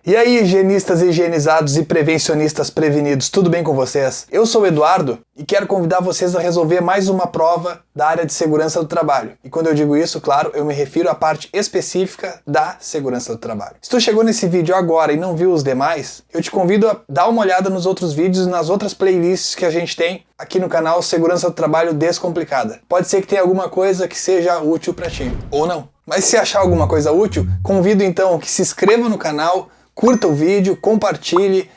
E aí, higienistas higienizados e prevencionistas prevenidos, tudo bem com vocês? Eu sou o Eduardo e quero convidar vocês a resolver mais uma prova da área de segurança do trabalho. E quando eu digo isso, claro, eu me refiro à parte específica da segurança do trabalho. Se tu chegou nesse vídeo agora e não viu os demais, eu te convido a dar uma olhada nos outros vídeos e nas outras playlists que a gente tem aqui no canal Segurança do Trabalho Descomplicada. Pode ser que tenha alguma coisa que seja útil para ti, ou não. Mas se achar alguma coisa útil, convido então que se inscreva no canal, curta o vídeo, compartilhe,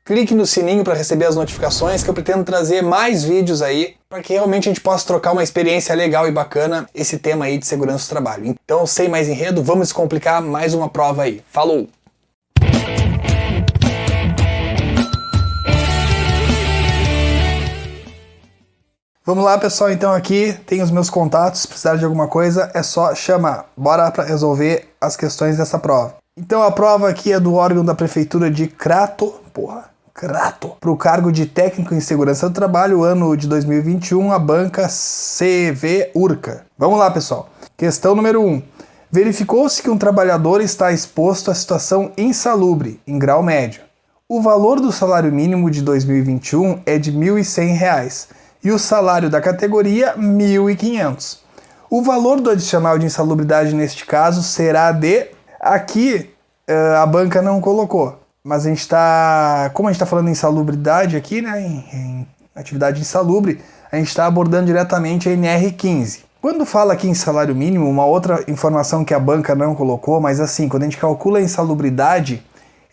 clique no sininho para receber as notificações, que eu pretendo trazer mais vídeos aí para que realmente a gente possa trocar uma experiência legal e bacana esse tema aí de segurança do trabalho. Então, sem mais enredo, vamos descomplicar mais uma prova aí. Falou! Vamos lá, pessoal, então aqui tem os meus contatos, se precisar de alguma coisa é só chamar. Bora para resolver as questões dessa prova. Então a prova aqui é do órgão da prefeitura de Crato, para o cargo de técnico em segurança do trabalho, ano de 2021, a banca CV Urca. Vamos lá, pessoal. Questão número 1. Verificou-se que um trabalhador está exposto a situação insalubre, em grau médio. O valor do salário mínimo de 2021 é de R$ 1.100 e o salário da categoria R$ 1.500. O valor do adicional de insalubridade neste caso será de... Aqui a banca não colocou, mas a gente está, como a gente está falando em insalubridade aqui, né, em atividade insalubre, a gente está abordando diretamente a NR15. Quando fala aqui em salário mínimo, uma outra informação que a banca não colocou, mas assim, quando a gente calcula a insalubridade,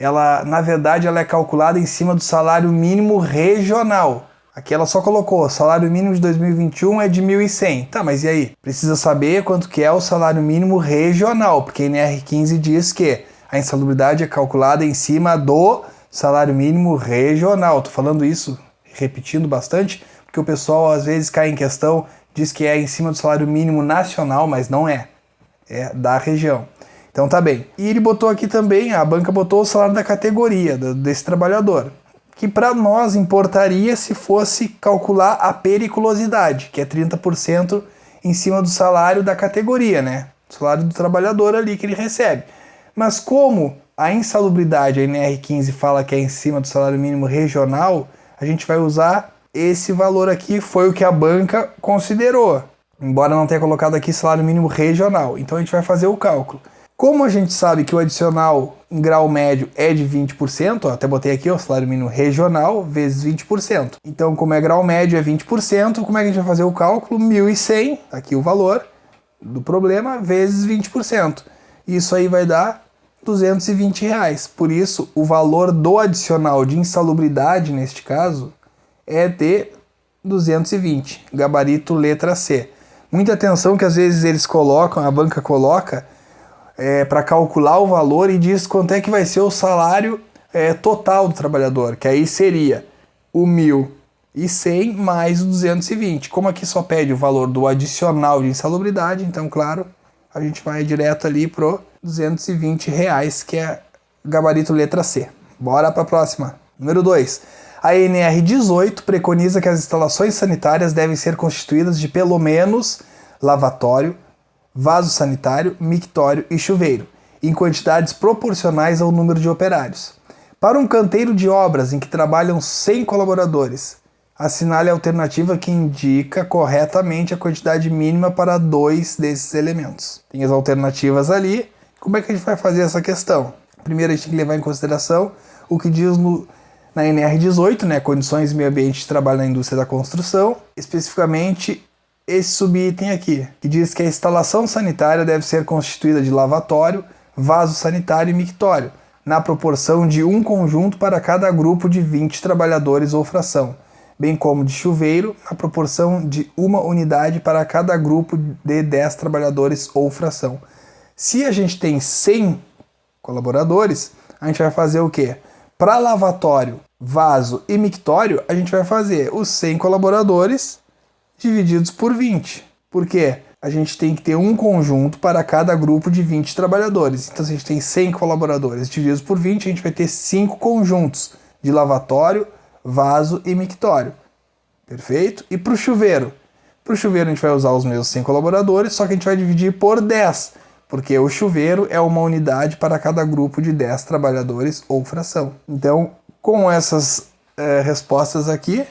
ela, na verdade, ela é calculada em cima do salário mínimo regional. Aqui ela só colocou, salário mínimo de 2021 é de 1.100. Tá, mas e aí? Precisa saber quanto que é o salário mínimo regional, porque a NR15 diz que a insalubridade é calculada em cima do salário mínimo regional. Tô falando isso, repetindo bastante, porque o pessoal às vezes cai em questão, diz que é em cima do salário mínimo nacional, mas não é. É da região. Então tá bem. E ele botou aqui também, a banca botou o salário da categoria desse trabalhador, que para nós importaria se fosse calcular a periculosidade, que é 30% em cima do salário da categoria, né? O salário do trabalhador ali que ele recebe. Mas como a insalubridade, a NR15 fala que é em cima do salário mínimo regional, a gente vai usar esse valor aqui, foi o que a banca considerou, embora não tenha colocado aqui salário mínimo regional. Então a gente vai fazer o cálculo. Como a gente sabe que o adicional em grau médio é de 20%, até botei aqui o salário mínimo regional vezes 20%. Então, como é grau médio é 20%, como é que a gente vai fazer o cálculo? 1.100, aqui o valor do problema, vezes 20%. Isso aí vai dar R$ 220. Por isso, o valor do adicional de insalubridade, neste caso, é de 220, gabarito letra C. Muita atenção que às vezes eles colocam, a banca coloca, para calcular o valor e diz quanto é que vai ser o salário total do trabalhador, que aí seria o 1.100 mais o 220. Como aqui só pede o valor do adicional de insalubridade, então, claro, a gente vai direto ali pro R$ 220, que é gabarito letra C. Bora para a próxima. Número 2. A NR18 preconiza que as instalações sanitárias devem ser constituídas de pelo menos lavatório, vaso sanitário, mictório e chuveiro, em quantidades proporcionais ao número de operários. Para um canteiro de obras em que trabalham 100 colaboradores, assinale a alternativa que indica corretamente a quantidade mínima para 2 desses elementos. Tem as alternativas ali. Como é que a gente vai fazer essa questão? Primeiro a gente tem que levar em consideração o que diz na NR18, né, condições e meio ambiente de trabalho na indústria da construção, especificamente esse subitem aqui, que diz que a instalação sanitária deve ser constituída de lavatório, vaso sanitário e mictório, na proporção de um conjunto para cada grupo de 20 trabalhadores ou fração, bem como de chuveiro, na proporção de uma unidade para cada grupo de 10 trabalhadores ou fração. Se a gente tem 100 colaboradores, a gente vai fazer o quê? Para lavatório, vaso e mictório, a gente vai fazer os 100 colaboradores divididos por 20. Por quê? A gente tem que ter um conjunto para cada grupo de 20 trabalhadores. Então, se a gente tem 100 colaboradores divididos por 20, a gente vai ter 5 conjuntos de lavatório, vaso e mictório. Perfeito? E para o chuveiro? Para o chuveiro a gente vai usar os mesmos 100 colaboradores, só que a gente vai dividir por 10. porque o chuveiro é uma unidade para cada grupo de 10 trabalhadores ou fração. Então, com essas respostas aqui,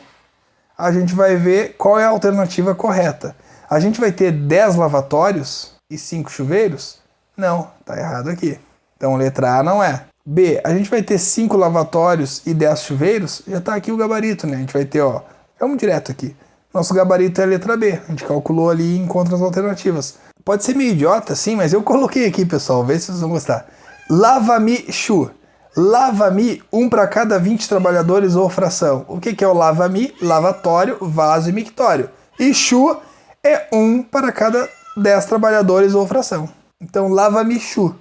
a gente vai ver qual é a alternativa correta. A gente vai ter 10 lavatórios e 5 chuveiros? Não, tá errado aqui. Então, letra A não é. B, a gente vai ter 5 lavatórios e 10 chuveiros? Já tá aqui o gabarito, né? A gente vai ter, ó, vamos direto aqui. Nosso gabarito é a letra B. A gente calculou ali e encontra as alternativas. Pode ser meio idiota, sim, mas eu coloquei aqui, pessoal. Vê se vocês vão gostar. Lava-me chu. Lava-me, 1 para cada 20 trabalhadores ou fração. O que é o lava-me? Lavatório, vaso e mictório. E chu é 1 para cada 10 trabalhadores ou fração. Então, lava-me chu.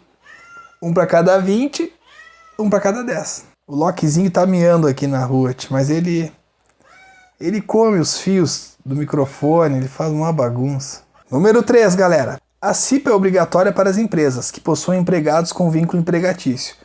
1 para cada 20, 1 para cada 10. O Lokizinho tá miando aqui na rua, mas ele come os fios do microfone, ele faz uma bagunça. Número 3, galera. A CIPA é obrigatória para as empresas que possuem empregados com vínculo empregatício.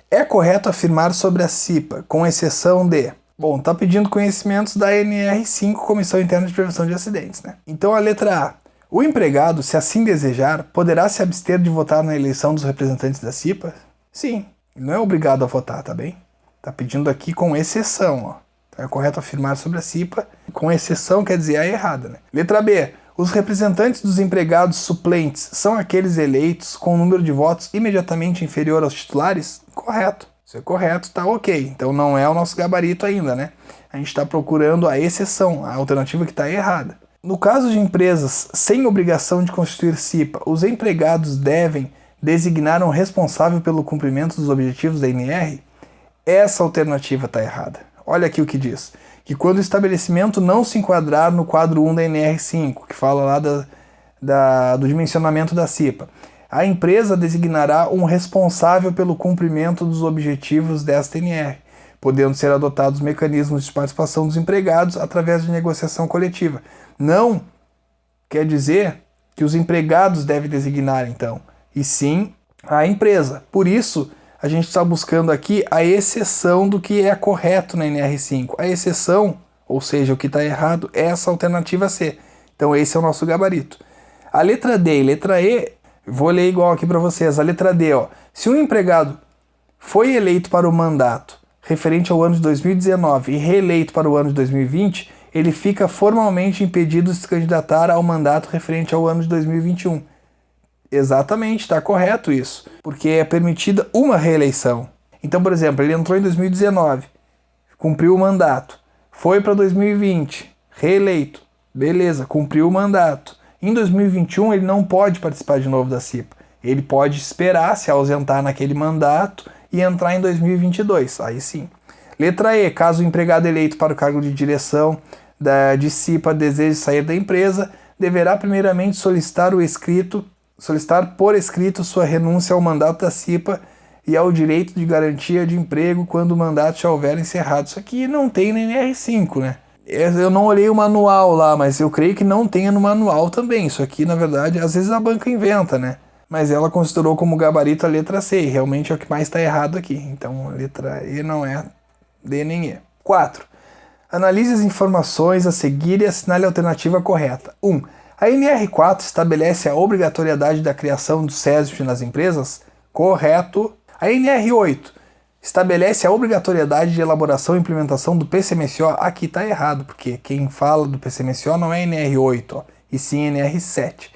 É correto afirmar sobre a CIPA, com exceção de... Bom, tá pedindo conhecimentos da NR5, Comissão Interna de Prevenção de Acidentes, né? Então a letra A. O empregado, se assim desejar, poderá se abster de votar na eleição dos representantes da CIPA? Sim, ele não é obrigado a votar, tá bem? Tá pedindo aqui com exceção, ó. Então é correto afirmar sobre a CIPA, com exceção quer dizer a errada, né? Letra B. Os representantes dos empregados suplentes são aqueles eleitos com um número de votos imediatamente inferior aos titulares? Correto. Isso é correto, tá ok. Então não é o nosso gabarito ainda, né? A gente está procurando a exceção, a alternativa que está errada. No caso de empresas sem obrigação de constituir CIPA, os empregados devem designar um responsável pelo cumprimento dos objetivos da NR? Essa alternativa está errada. Olha aqui o que diz. Que quando o estabelecimento não se enquadrar no quadro 1 da NR5, que fala lá do dimensionamento da CIPA, a empresa designará um responsável pelo cumprimento dos objetivos desta NR, podendo ser adotados mecanismos de participação dos empregados através de negociação coletiva. Não quer dizer que os empregados devem designar, então, e sim a empresa. Por isso, a gente está buscando aqui a exceção do que é correto na NR5. A exceção, ou seja, o que está errado, é essa alternativa C. Então esse é o nosso gabarito. A letra D e letra E, vou ler igual aqui para vocês. A letra D, ó. Se um empregado foi eleito para o mandato referente ao ano de 2019 e reeleito para o ano de 2020, ele fica formalmente impedido de se candidatar ao mandato referente ao ano de 2021. Exatamente, está correto isso, porque é permitida uma reeleição. Então, por exemplo, ele entrou em 2019, cumpriu o mandato, foi para 2020, reeleito, beleza, cumpriu o mandato. Em 2021 ele não pode participar de novo da CIPA, ele pode esperar, se ausentar naquele mandato e entrar em 2022, aí sim. Letra E, caso o empregado eleito para o cargo de direção de CIPA deseje sair da empresa, deverá primeiramente solicitar por escrito sua renúncia ao mandato da CIPA e ao direito de garantia de emprego quando o mandato já houver encerrado. Isso aqui não tem na NR5, né? Eu não olhei o manual lá, mas eu creio que não tenha no manual também. Isso aqui, na verdade, às vezes a banca inventa, né? Mas ela considerou como gabarito a letra C, e realmente é o que mais está errado aqui. Então a letra E não é D nem E. 4. Analise as informações a seguir e assinale a alternativa correta. 1. A NR4 estabelece a obrigatoriedade da criação do SESP nas empresas? Correto. A NR8 estabelece a obrigatoriedade de elaboração e implementação do PCMSO? Aqui está errado, porque quem fala do PCMSO não é NR8, ó, e sim NR7.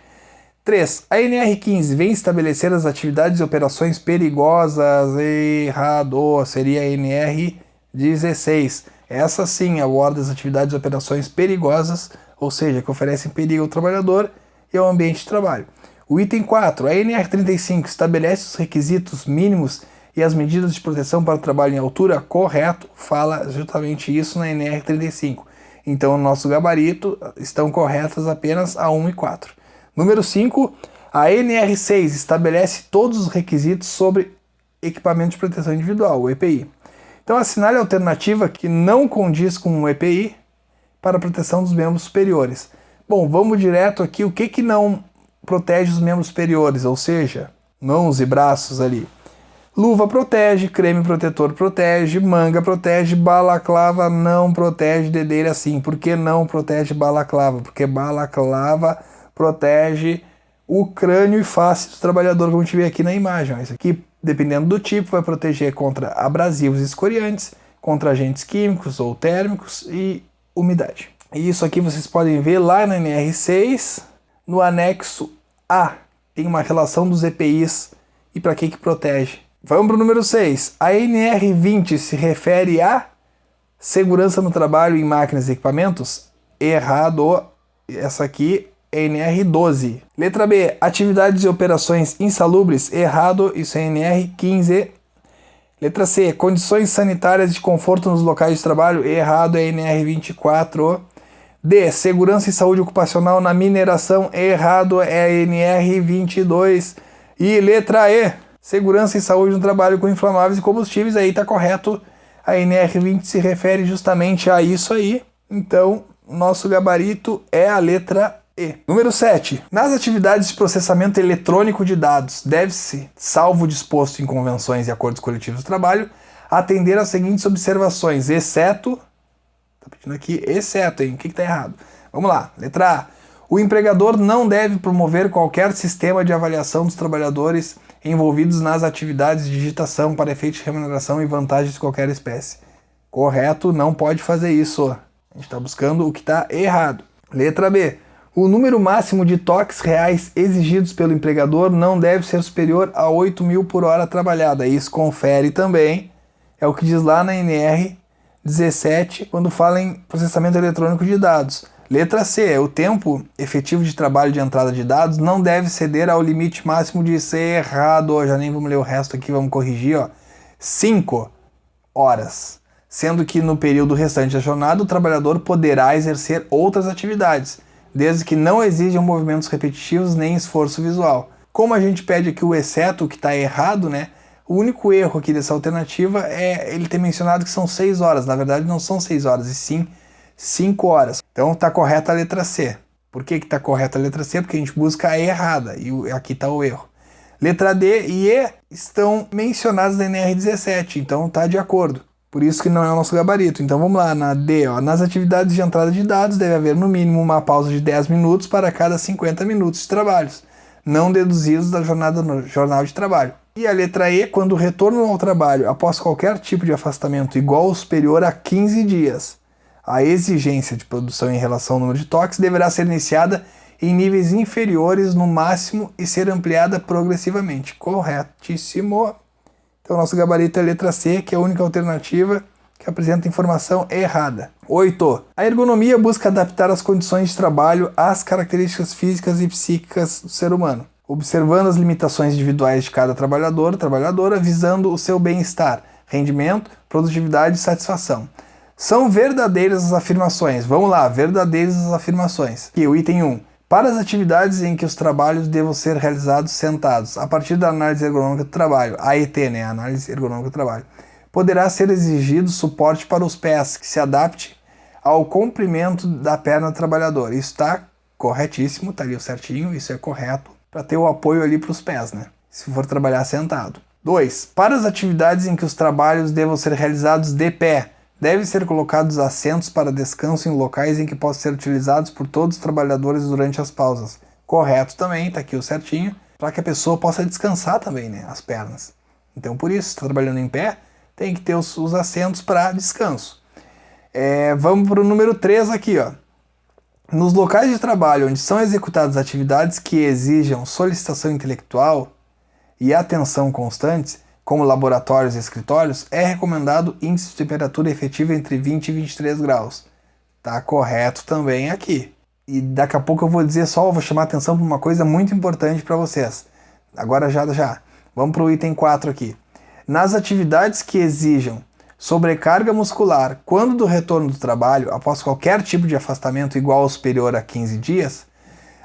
3. A NR15 vem estabelecer as atividades e operações perigosas? Errado. Seria a NR16. Essa sim aborda as atividades e operações perigosas, ou seja, que oferecem perigo ao trabalhador e ao ambiente de trabalho. O item 4, a NR35 estabelece os requisitos mínimos e as medidas de proteção para o trabalho em altura? Correto, fala justamente isso na NR35. Então, no nosso gabarito, estão corretas apenas a 1 e 4. Número 5, a NR6 estabelece todos os requisitos sobre equipamento de proteção individual, o EPI. Então, assinale a alternativa que não condiz com o EPI para a proteção dos membros superiores. Bom, vamos direto aqui. O que não protege os membros superiores? Ou seja, mãos e braços ali. Luva protege, creme protetor protege, manga protege, balaclava não protege, dedeira sim. Por que não protege balaclava? Porque balaclava protege o crânio e face do trabalhador, como a gente vê aqui na imagem. Ó. Isso aqui, dependendo do tipo, vai proteger contra abrasivos e escoriantes, contra agentes químicos ou térmicos e umidade. E isso aqui vocês podem ver lá na NR6, no anexo A. Tem uma relação dos EPIs e para que protege. Vamos para o número 6. A NR20 se refere a segurança no trabalho em máquinas e equipamentos? Errado. Essa aqui é NR12. Letra B. Atividades e operações insalubres? Errado. Isso é NR15. Letra C. Condições sanitárias de conforto nos locais de trabalho? Errado. É NR24. D. Segurança e saúde ocupacional na mineração? Errado. É NR22. E letra E. Segurança e saúde no trabalho com inflamáveis e combustíveis? Aí está correto. A NR20 se refere justamente a isso aí. Então, nosso gabarito é a letra E. Número 7. Nas atividades de processamento eletrônico de dados, deve-se, salvo o disposto em convenções e acordos coletivos do trabalho, atender às seguintes observações, exceto... Tá pedindo aqui, exceto, hein? O que está errado? Vamos lá. Letra A. O empregador não deve promover qualquer sistema de avaliação dos trabalhadores envolvidos nas atividades de digitação para efeitos de remuneração e vantagens de qualquer espécie. Correto, não pode fazer isso. A gente está buscando o que está errado. Letra B. O número máximo de toques reais exigidos pelo empregador não deve ser superior a 8.000 por hora trabalhada. Isso confere também, é o que diz lá na NR 17, quando fala em processamento eletrônico de dados. Letra C. O tempo efetivo de trabalho de entrada de dados não deve ceder ao limite máximo de ser errado. Já nem vamos ler o resto aqui, vamos corrigir. 5 horas. Sendo que no período restante da jornada o trabalhador poderá exercer outras atividades, desde que não exijam movimentos repetitivos nem esforço visual. Como a gente pede aqui o exceto, que está errado, né? O único erro aqui dessa alternativa é ele ter mencionado que são 6 horas. Na verdade não são 6 horas, e sim 5 horas. Então está correta a letra C. Por que está correta a letra C? Porque a gente busca a errada, e aqui está o erro. Letra D e E estão mencionadas na NR17, então está de acordo. Por isso que não é o nosso gabarito. Então vamos lá, na D, ó, nas atividades de entrada de dados deve haver no mínimo uma pausa de 10 minutos para cada 50 minutos de trabalhos, não deduzidos da jornada no jornal de trabalho. E a letra E, quando o retorno ao trabalho após qualquer tipo de afastamento igual ou superior a 15 dias, a exigência de produção em relação ao número de toques deverá ser iniciada em níveis inferiores no máximo e ser ampliada progressivamente. Corretíssimo. Então, nosso gabarito é a letra C, que é a única alternativa que apresenta informação errada. 8. A ergonomia busca adaptar as condições de trabalho às características físicas e psíquicas do ser humano, observando as limitações individuais de cada trabalhador ou trabalhadora, visando o seu bem-estar, rendimento, produtividade e satisfação. São verdadeiras as afirmações. Vamos lá, verdadeiras as afirmações. Aqui, o item 1. Para as atividades em que os trabalhos devam ser realizados sentados, a partir da análise ergonômica do trabalho, AET, né, análise ergonômica do trabalho, poderá ser exigido suporte para os pés, que se adapte ao comprimento da perna do trabalhador. Isso está corretíssimo, está ali o certinho, isso é correto, para ter o apoio ali para os pés, né, se for trabalhar sentado. 2. Para as atividades em que os trabalhos devam ser realizados de pé, devem ser colocados assentos para descanso em locais em que possam ser utilizados por todos os trabalhadores durante as pausas. Correto também, está aqui o certinho, para que a pessoa possa descansar também, né, as pernas. Então, por isso, se está trabalhando em pé, tem que ter os assentos para descanso. Vamos para o número 3 aqui, ó. Nos locais de trabalho onde são executadas atividades que exijam solicitação intelectual e atenção constantes, como laboratórios e escritórios, é recomendado índice de temperatura efetiva entre 20 e 23 graus. Tá correto também aqui. E daqui a pouco eu vou dizer só, eu vou chamar a atenção para uma coisa muito importante para vocês. Agora já. Vamos para o item 4 aqui. Nas atividades que exijam sobrecarga muscular quando do retorno do trabalho, após qualquer tipo de afastamento igual ou superior a 15 dias,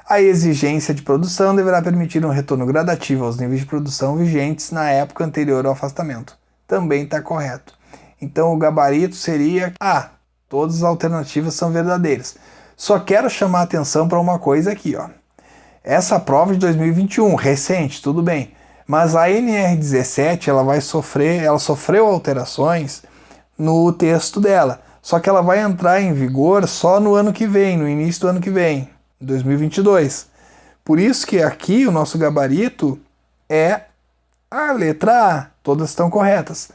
a exigência de produção deverá permitir um retorno gradativo aos níveis de produção vigentes na época anterior ao afastamento. Também está correto. Então o gabarito seria A. Todas as alternativas são verdadeiras. Só quero chamar a atenção para uma coisa aqui, ó. Essa prova de 2021, recente, tudo bem. Mas a NR17 ela sofreu alterações no texto dela. Só que ela vai entrar em vigor só no ano que vem, no início do ano que vem, 2022. Por isso que aqui o nosso gabarito é a letra A. Todas estão corretas.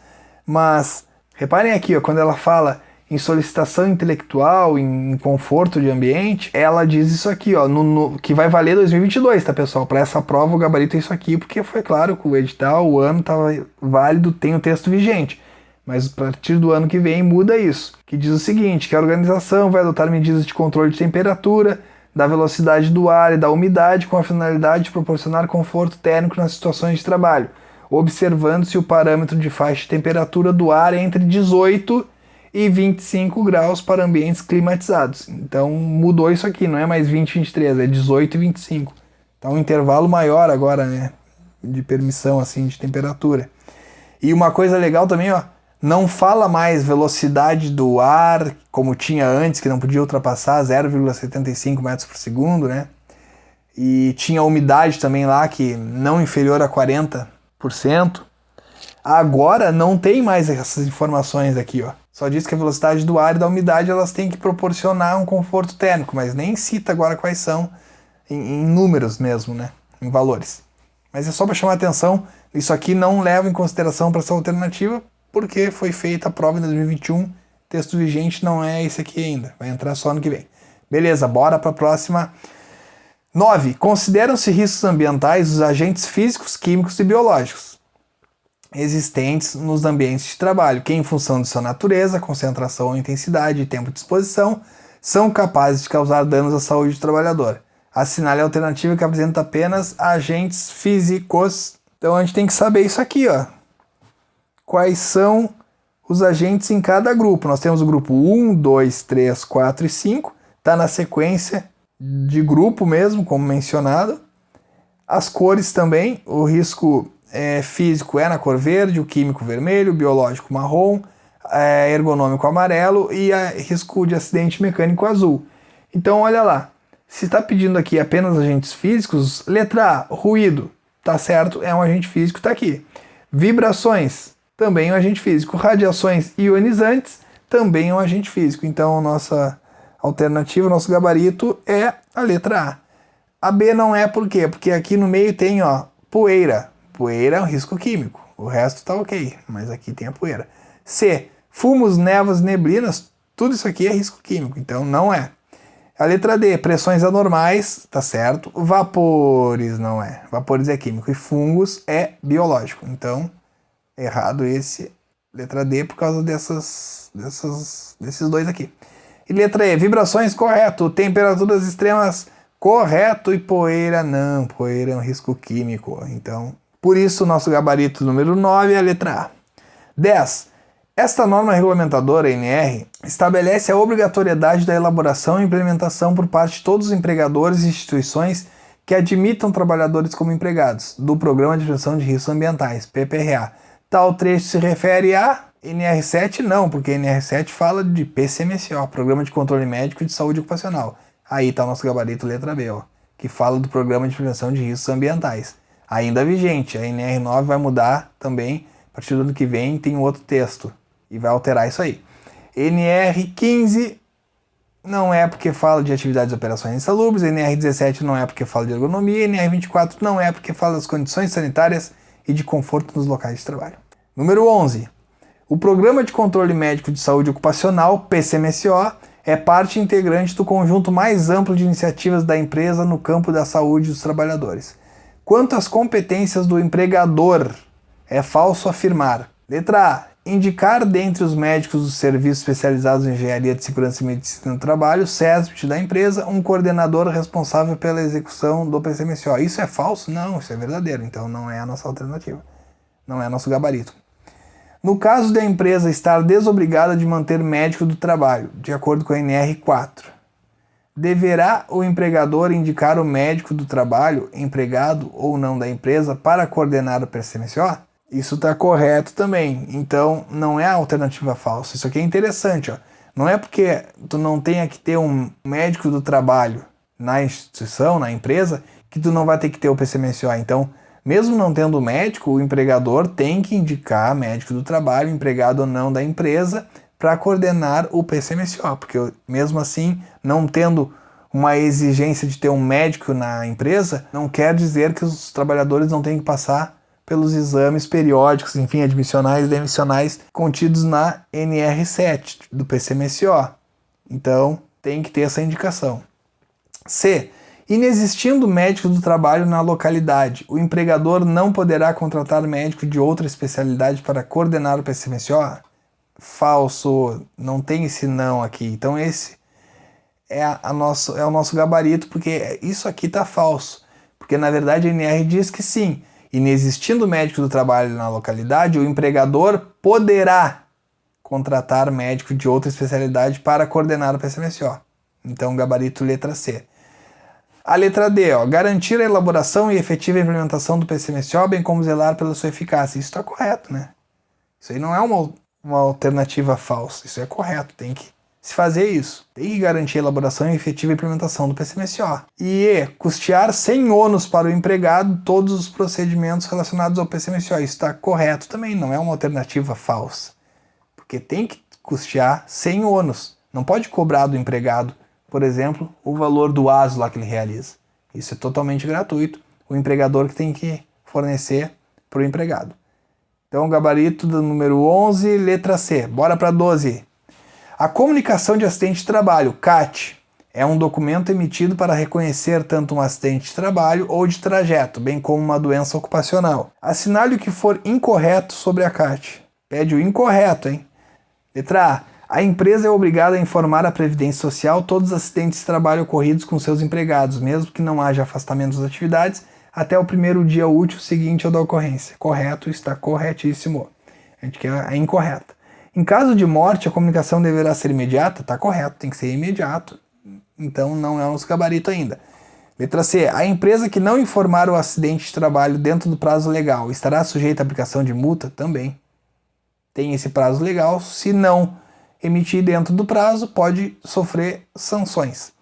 Mas reparem aqui, ó, quando ela fala em solicitação intelectual, em conforto de ambiente, ela diz isso aqui, ó, que vai valer 2022, tá, pessoal? Para essa prova o gabarito é isso aqui, porque foi claro que o edital, o ano estava válido, tem o texto vigente. Mas a partir do ano que vem muda isso, que diz o seguinte, que a organização vai adotar medidas de controle de temperatura, da velocidade do ar e da umidade com a finalidade de proporcionar conforto térmico nas situações de trabalho, observando-se o parâmetro de faixa de temperatura do ar entre 18 e 25 graus para ambientes climatizados. Então mudou isso aqui, não é mais 20 e 23, é 18 e 25. Então um intervalo maior agora, né, de permissão assim de temperatura. E uma coisa legal também, ó, não fala mais velocidade do ar, como tinha antes, que não podia ultrapassar 0,75 metros por segundo, né? E tinha umidade também lá, que não inferior a 40%. Agora não tem mais essas informações aqui, ó. Só diz que a velocidade do ar e da umidade elas têm que proporcionar um conforto térmico, mas nem cita agora quais são, em números mesmo, né? Em valores. Mas é só para chamar a atenção, isso aqui não leva em consideração para essa alternativa, porque foi feita a prova em 2021, texto vigente não é esse aqui ainda, vai entrar só ano que vem. Beleza, bora para a próxima. 9. Consideram-se riscos ambientais os agentes físicos, químicos e biológicos existentes nos ambientes de trabalho, que em função de sua natureza, concentração, intensidade e tempo de exposição, são capazes de causar danos à saúde do trabalhador. Assinale a alternativa que apresenta apenas agentes físicos. Então a gente tem que saber isso aqui, ó. Quais são os agentes em cada grupo. Nós temos o grupo 1, 2, 3, 4 e 5. Está na sequência de grupo mesmo, como mencionado. As cores também. O risco físico é na cor verde, o químico vermelho, o biológico marrom, ergonômico amarelo e risco de acidente mecânico azul. Então olha lá. Se está pedindo aqui apenas agentes físicos, letra A, ruído. Tá certo, é um agente físico, está aqui. Vibrações. Também é um agente físico. Radiações ionizantes, também é um agente físico. Então, nossa alternativa, nosso gabarito é a letra A. A B não é por quê? Porque aqui no meio tem, ó, poeira. Poeira é um risco químico. O resto tá ok, mas aqui tem a poeira. C, fumos, névoas, neblinas, tudo isso aqui é risco químico, então não é. A letra D, pressões anormais, tá certo. Vapores não é. Vapores é químico. E fungos é biológico. Então, errado esse, letra D, por causa desses dois aqui. E letra E, vibrações, correto. Temperaturas extremas, correto. E poeira, não. Poeira é um risco químico. Então, por isso, nosso gabarito número 9 é a letra A. 10. Esta norma regulamentadora, NR, estabelece a obrigatoriedade da elaboração e implementação por parte de todos os empregadores e instituições que admitam trabalhadores como empregados do Programa de Prevenção de Riscos Ambientais, PPRA. Tal trecho se refere a NR7? Não, porque NR7 fala de PCMSO, Programa de Controle Médico de Saúde Ocupacional. Aí está o nosso gabarito letra B, ó, que fala do Programa de Prevenção de Riscos Ambientais. Ainda vigente, a NR9 vai mudar também, a partir do ano que vem tem um outro texto, e vai alterar isso aí. NR15 não é porque fala de atividades e operações insalubres, NR17 não é porque fala de ergonomia, NR24 não é porque fala das condições sanitárias e de conforto nos locais de trabalho. Número 11. O Programa de Controle Médico de Saúde Ocupacional, PCMSO, é parte integrante do conjunto mais amplo de iniciativas da empresa no campo da saúde dos trabalhadores. Quanto às competências do empregador, é falso afirmar. Letra A. Indicar dentre os médicos dos serviços especializados em engenharia de segurança e medicina do trabalho, SESPT da empresa, um coordenador responsável pela execução do PCMSO. Isso é falso? Não, isso é verdadeiro. Então não é a nossa alternativa. Não é nosso gabarito. No caso da empresa estar desobrigada de manter médico do trabalho, de acordo com a NR4, deverá o empregador indicar o médico do trabalho, empregado ou não da empresa, para coordenar o PCMSO? Isso está correto também, então não é a alternativa falsa. Isso aqui é interessante, ó. Não é porque tu não tenha que ter um médico do trabalho na instituição, na empresa, que tu não vai ter que ter o PCMSO. Então, mesmo não tendo médico, o empregador tem que indicar médico do trabalho, empregado ou não da empresa, para coordenar o PCMSO, porque mesmo assim, não tendo uma exigência de ter um médico na empresa, não quer dizer que os trabalhadores não têm que passar pelos exames periódicos, enfim, admissionais e demissionais contidos na NR7 do PCMSO. Então, tem que ter essa indicação. C. Inexistindo médico do trabalho na localidade, o empregador não poderá contratar médico de outra especialidade para coordenar o PCMSO? Falso, não tem esse não aqui. Então esse é o nosso gabarito, porque isso aqui está falso. Porque na verdade a NR diz que sim, inexistindo médico do trabalho na localidade, o empregador poderá contratar médico de outra especialidade para coordenar o PCMSO. Então gabarito letra C. A letra D, garantir a elaboração e efetiva implementação do PCMSO, bem como zelar pela sua eficácia. Isso está correto, né? Isso aí não é uma alternativa falsa. Isso é correto, tem que se fazer isso. Tem que garantir a elaboração e efetiva implementação do PCMSO. E E, custear sem ônus para o empregado todos os procedimentos relacionados ao PCMSO. Isso está correto também, não é uma alternativa falsa. Porque tem que custear sem ônus. Não pode cobrar do empregado, por exemplo, o valor do ASO lá que ele realiza. Isso é totalmente gratuito. O empregador que tem que fornecer para o empregado. Então, gabarito do número 11, letra C. Bora para 12. A comunicação de acidente de trabalho, CAT, é um documento emitido para reconhecer tanto um acidente de trabalho ou de trajeto, bem como uma doença ocupacional. Assinale o que for incorreto sobre a CAT. Pede o incorreto, hein? Letra A. A empresa é obrigada a informar à Previdência Social todos os acidentes de trabalho ocorridos com seus empregados, mesmo que não haja afastamento das atividades, até o primeiro dia útil seguinte ao da ocorrência. Correto, está corretíssimo. A gente quer a incorreta. Em caso de morte, a comunicação deverá ser imediata? Está correto, tem que ser imediato. Então não é o nosso gabarito ainda. Letra C. A empresa que não informar o acidente de trabalho dentro do prazo legal estará sujeita à aplicação de multa? Também. Tem esse prazo legal. Se não emitir dentro do prazo, pode sofrer sanções.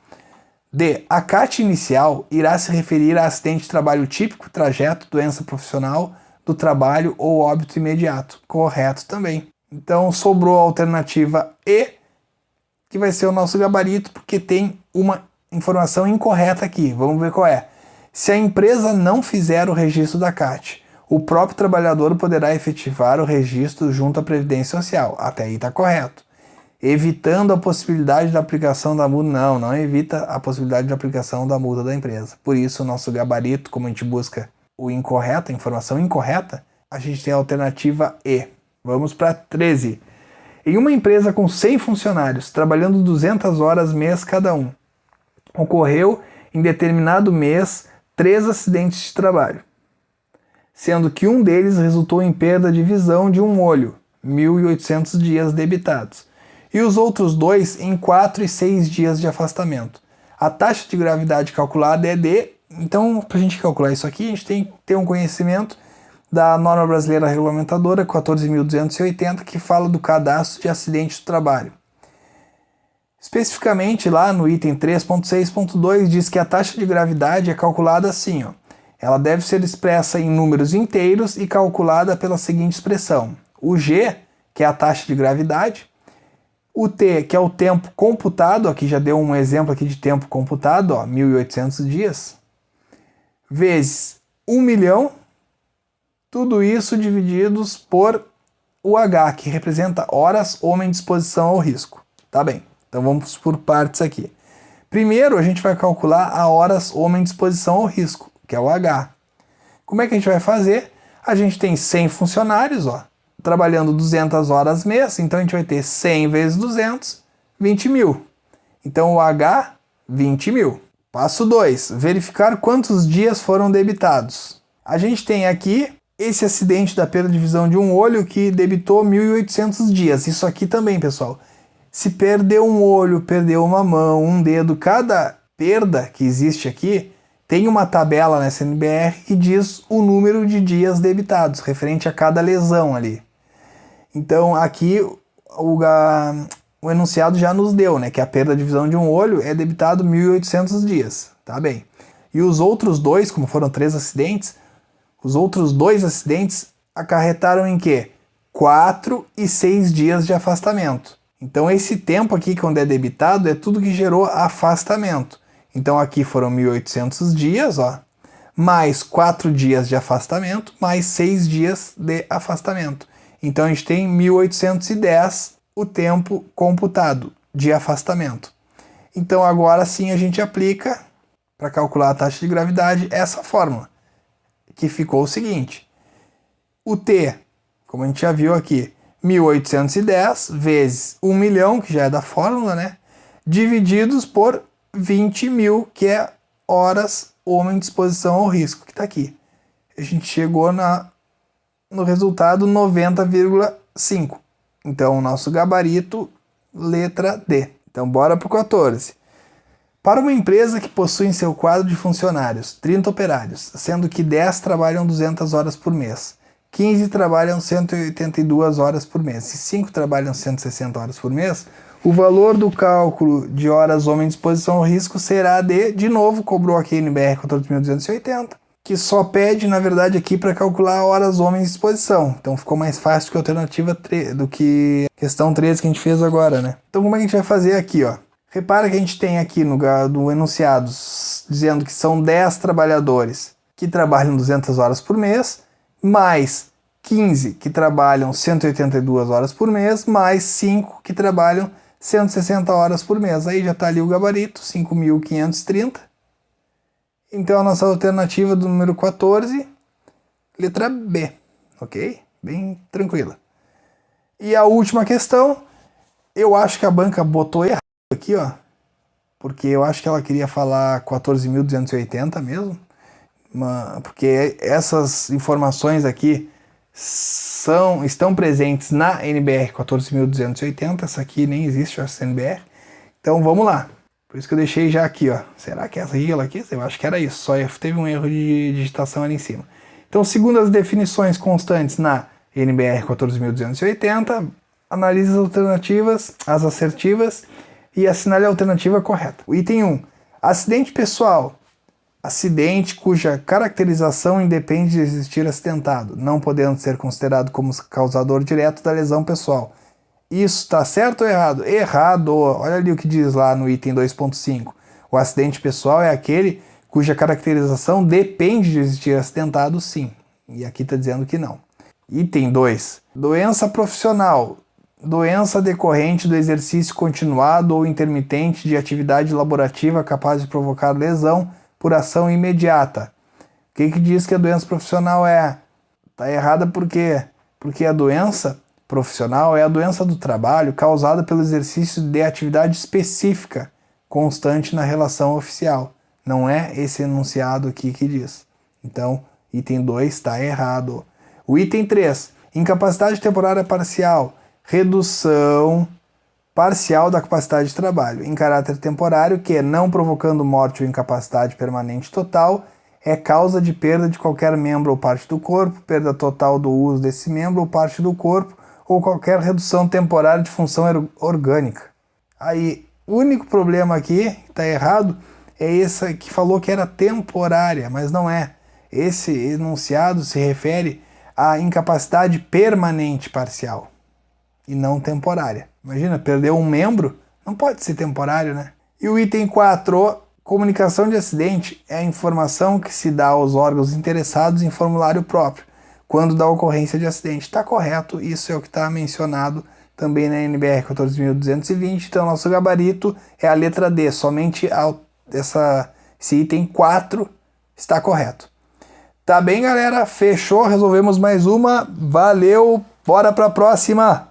D. A CAT inicial irá se referir a acidente de trabalho típico, trajeto, doença profissional do trabalho ou óbito imediato. Correto também. Então sobrou a alternativa E, que vai ser o nosso gabarito, porque tem uma informação incorreta aqui. Vamos ver qual é. Se a empresa não fizer o registro da CAT, o próprio trabalhador poderá efetivar o registro junto à Previdência Social. Até aí está correto. Evitando a possibilidade da aplicação da multa. Não evita a possibilidade de aplicação da multa da empresa. Por isso, o nosso gabarito, como a gente busca o incorreto, a informação incorreta, a gente tem a alternativa E. Vamos para 13. Em uma empresa com 100 funcionários, trabalhando 200 horas mês cada um, ocorreu em determinado mês 3 acidentes de trabalho, sendo que um deles resultou em perda de visão de um olho, 1.800 dias debitados, e os outros 2 em 4 e 6 dias de afastamento. A taxa de gravidade calculada é de... Então, para a gente calcular isso aqui, a gente tem que ter um conhecimento da norma brasileira regulamentadora 14.280, que fala do cadastro de acidentes do trabalho. Especificamente lá no item 3.6.2 diz que a taxa de gravidade é calculada assim, ela deve ser expressa em números inteiros e calculada pela seguinte expressão: o G, que é a taxa de gravidade, o T, que é o tempo computado, aqui já deu um exemplo aqui de tempo computado, 1.800 dias, vezes 1 milhão, tudo isso divididos por o H, que representa horas homem de exposição ao risco. Tá bem, então vamos por partes aqui. Primeiro a gente vai calcular a horas homem de exposição ao risco, que é o H. Como é que a gente vai fazer? A gente tem 100 funcionários, trabalhando 200 horas mês, então a gente vai ter 100 vezes 200, 20 mil. Então o H, 20 mil. Passo 2, verificar quantos dias foram debitados. A gente tem aqui esse acidente da perda de visão de um olho que debitou 1.800 dias. Isso aqui também, pessoal. Se perdeu um olho, perdeu uma mão, um dedo, cada perda que existe aqui tem uma tabela na SNBR que diz o número de dias debitados, referente a cada lesão ali. Então aqui o enunciado já nos deu, né, que a perda de visão de um olho é debitado 1.800 dias. Tá bem. E os outros 2, como foram 3 acidentes, os outros 2 acidentes acarretaram em quê? 4 e 6 dias de afastamento. Então esse tempo aqui, quando é debitado, é tudo que gerou afastamento. Então aqui foram 1.800 dias, ó, mais 4 dias de afastamento, mais 6 dias de afastamento. Então a gente tem 1.810 o tempo computado de afastamento. Então agora sim a gente aplica, para calcular a taxa de gravidade, essa fórmula, que ficou o seguinte: o T, como a gente já viu aqui, 1.810 vezes 1 milhão, que já é da fórmula, né? Divididos por 20.000, que é horas homem de exposição ao risco, que está aqui. A gente chegou no resultado 90,5. Então, o nosso gabarito, letra D. Então, bora para o 14. Para uma empresa que possui em seu quadro de funcionários 30 operários, sendo que 10 trabalham 200 horas por mês, 15 trabalham 182 horas por mês e 5 trabalham 160 horas por mês, o valor do cálculo de horas homem de exposição ao risco será de novo, cobrou aqui a NBR 14.280, que só pede, na verdade, aqui para calcular horas homem de exposição. Então ficou mais fácil que a alternativa 3, do que a questão 13 que a gente fez agora, né? Então como é que a gente vai fazer aqui, ó? Repara que a gente tem aqui no enunciado dizendo que são 10 trabalhadores que trabalham 200 horas por mês, mais 15 que trabalham 182 horas por mês, mais 5 que trabalham 160 horas por mês. Aí já está ali o gabarito, 5.530. Então a nossa alternativa do número 14, letra B, ok? Bem tranquila. E a última questão, eu acho que a banca botou errado aqui, ó, porque eu acho que ela queria falar 14.280 mesmo, porque essas informações aqui estão presentes na NBR 14.280, essa aqui nem existe, essa NBR. Então vamos lá. Por isso que eu deixei já aqui, ó. Será que essa aqui ela quis? Eu acho que era isso, só teve um erro de digitação ali em cima. Então, segundo as definições constantes na NBR 14.280, analise as alternativas, as assertivas, e assinale a alternativa correta. O item 1. Acidente pessoal. Acidente cuja caracterização independe de existir acidentado, não podendo ser considerado como causador direto da lesão pessoal. Isso está certo ou errado? Errado! Olha ali o que diz lá no item 2.5. O acidente pessoal é aquele cuja caracterização depende de existir acidentado, sim. E aqui está dizendo que não. Item 2. Doença profissional. Doença decorrente do exercício continuado ou intermitente de atividade laborativa capaz de provocar lesão por ação imediata. O que diz que a doença profissional é? Está errada por quê? Porque a doença profissional é a doença do trabalho causada pelo exercício de atividade específica, constante na relação oficial. Não é esse enunciado aqui que diz. Então, item 2 está errado. O item 3, incapacidade temporária parcial, redução parcial da capacidade de trabalho, em caráter temporário, que, não provocando morte ou incapacidade permanente total, é causa de perda de qualquer membro ou parte do corpo, perda total do uso desse membro ou parte do corpo, ou qualquer redução temporária de função orgânica. Aí, o único problema aqui, que está errado, é esse que falou que era temporária, mas não é. Esse enunciado se refere à incapacidade permanente parcial e não temporária. Imagina, perder um membro, não pode ser temporário, né? E o item 4, comunicação de acidente, é a informação que se dá aos órgãos interessados em formulário próprio, quando da ocorrência de acidente. Está correto, isso é o que está mencionado também na NBR 14.220, então nosso gabarito é a letra D, somente esse item 4 está correto. Tá bem, galera? Fechou, resolvemos mais uma, valeu, bora para a próxima!